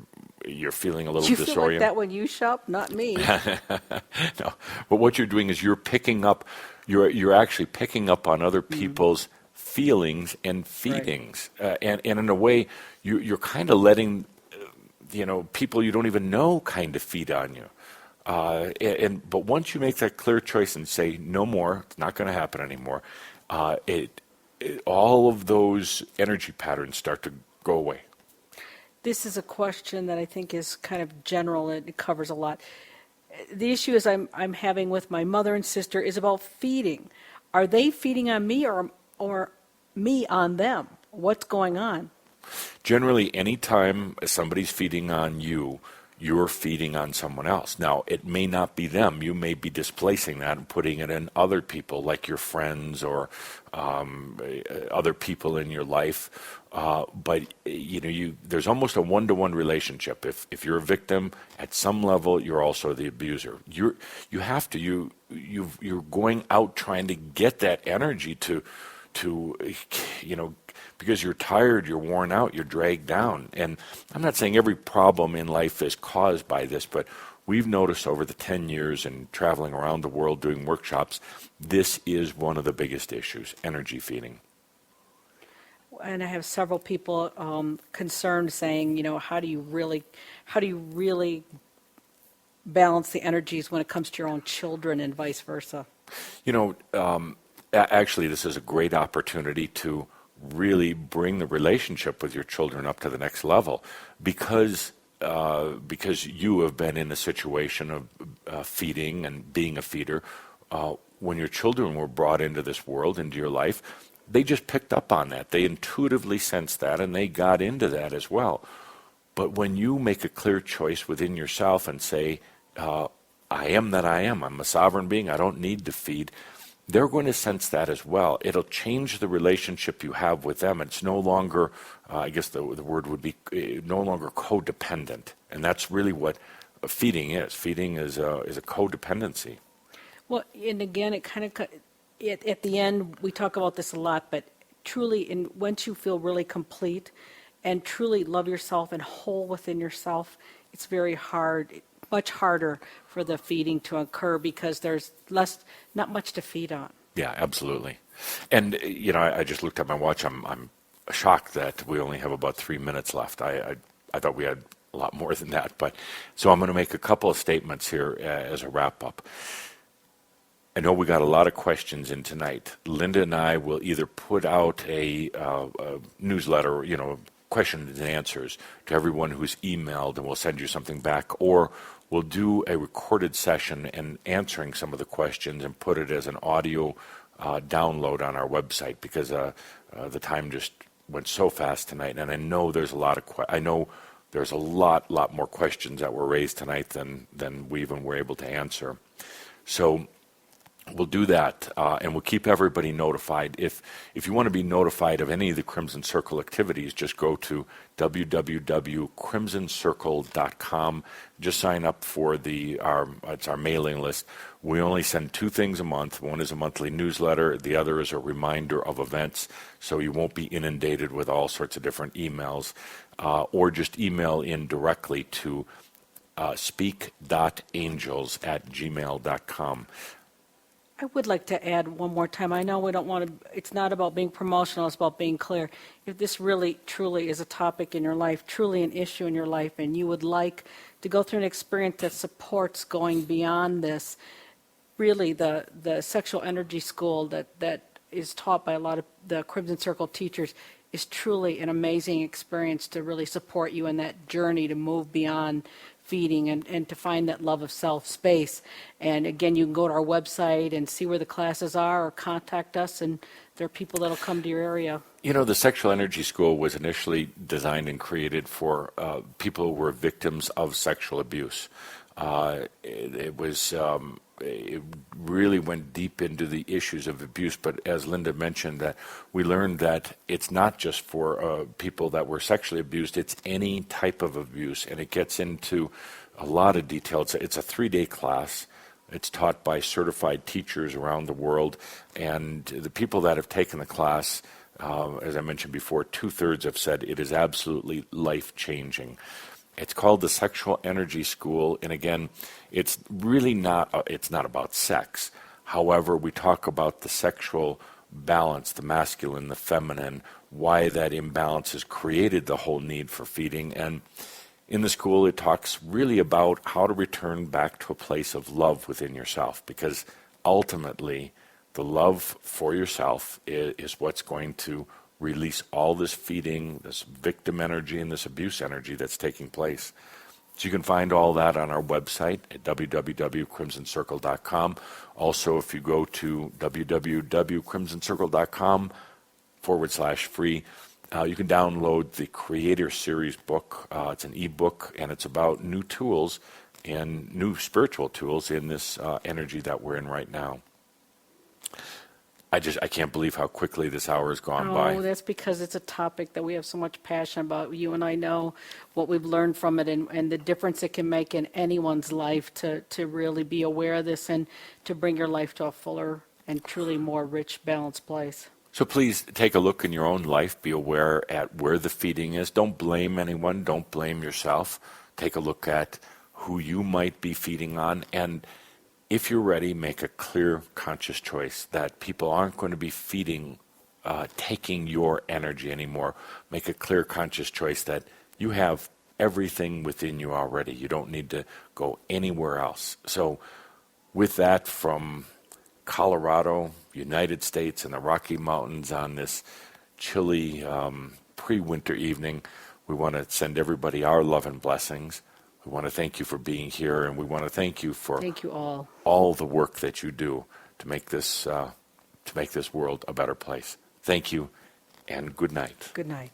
feeling a little disoriented. You feel like that when you shop? Not me. No, but what you're doing is you're actually picking up on other people's feelings and feedings, right. And in a way, you're kind of letting people you don't even know kind of feed on you. But once you make that clear choice and say no more, it's not going to happen anymore, all of those energy patterns start to go away. This is a question that I think is kind of general and it covers a lot. The issue is I'm having with my mother and sister is about feeding. Are they feeding on me or me on them? What's going on? Generally, anytime somebody's feeding on you, you're feeding on someone else. Now, it may not be them. You may be displacing that and putting it in other people, like your friends or other people in your life. But there's almost a one-to-one relationship. If you're a victim, at some level, you're also the abuser. You're going out trying to get that energy to because you're tired, you're worn out, you're dragged down. And I'm not saying every problem in life is caused by this, but we've noticed over the 10 years and traveling around the world doing workshops, this is one of the biggest issues, energy feeding. And I have several people concerned, saying, how do you really balance the energies when it comes to your own children and vice versa? Actually, this is a great opportunity to really bring the relationship with your children up to the next level, because you have been in a situation of feeding and being a feeder. When your children were brought into this world, into your life, they just picked up on that. They intuitively sensed that, and they got into that as well. But when you make a clear choice within yourself and say, I am that I am, I'm a sovereign being, I don't need to feed, they're going to sense that as well. It'll change the relationship you have with them. It's no longer, I guess the word would be, no longer codependent. And that's really what feeding is. Feeding is a codependency. Well, and again, it kind of, at the end, we talk about this a lot, but truly, once you feel really complete and truly love yourself and whole within yourself, it's very hard, much harder for the feeding to occur, because there's not much to feed on. Yeah, absolutely. And I just looked at my watch. I'm shocked that we only have about 3 minutes left. I thought we had a lot more than that. But so I'm going to make a couple of statements here as a wrap up. I know we got a lot of questions in tonight. Linda and I will either put out a newsletter, questions and answers to everyone who's emailed, and we'll send you something back, or we'll do a recorded session and answering some of the questions and put it as an audio download on our website, because the time just went so fast tonight, and I know there's a lot more questions that were raised tonight than we even were able to answer. So we'll do that, and we'll keep everybody notified. If you want to be notified of any of the Crimson Circle activities, just go to www.crimsoncircle.com. Just sign up for it's our mailing list. We only send 2 things a month. One is a monthly newsletter. The other is a reminder of events, so you won't be inundated with all sorts of different emails. Or just email in directly to speak.angels@gmail.com. I would like to add one more time. I know we don't want to, it's not about being promotional, it's about being clear. If this really, truly is a topic in your life, truly an issue in your life, and you would like to go through an experience that supports going beyond this, really the sexual energy school that is taught by a lot of the Crimson Circle teachers is truly an amazing experience to really support you in that journey to move beyond feeding and to find that love of self space. And again, you can go to our website and see where the classes are, or contact us, and there are people that'll come to your area. The Sexual Energy School was initially designed and created for people who were victims of sexual abuse. It really went deep into the issues of abuse, but as Linda mentioned, that we learned that it's not just for people that were sexually abused, it's any type of abuse, and it gets into a lot of detail. It's a 3-day class. It's taught by certified teachers around the world, and the people that have taken the class, as I mentioned before, 2/3 have said it is absolutely life-changing. It's called the Sexual Energy School, and again, it's really not about sex. However, we talk about the sexual balance, the masculine, the feminine, why that imbalance has created the whole need for feeding. And in the school, it talks really about how to return back to a place of love within yourself, because ultimately, the love for yourself is what's going to release all this feeding, this victim energy, and this abuse energy that's taking place. So you can find all that on our website at www.crimsoncircle.com. Also, if you go to www.crimsoncircle.com/free, You can download the Creator Series book. It's an ebook, and it's about new tools and new spiritual tools in this energy that we're in right now. I can't believe how quickly this hour has gone by. Oh, that's because it's a topic that we have so much passion about. You and I know what we've learned from it and the difference it can make in anyone's life to really be aware of this and to bring your life to a fuller and truly more rich, balanced place. So please take a look in your own life. Be aware at where the feeding is. Don't blame anyone. Don't blame yourself. Take a look at who you might be feeding on. And if you're ready, make a clear, conscious choice that people aren't going to be taking your energy anymore. Make a clear, conscious choice that you have everything within you already. You don't need to go anywhere else. So with that, from Colorado, United States, and the Rocky Mountains on this chilly pre-winter evening, we want to send everybody our love and blessings. We want to thank you for being here, and we want to thank you for all the work that you do to make this world a better place. Thank you, and good night. Good night.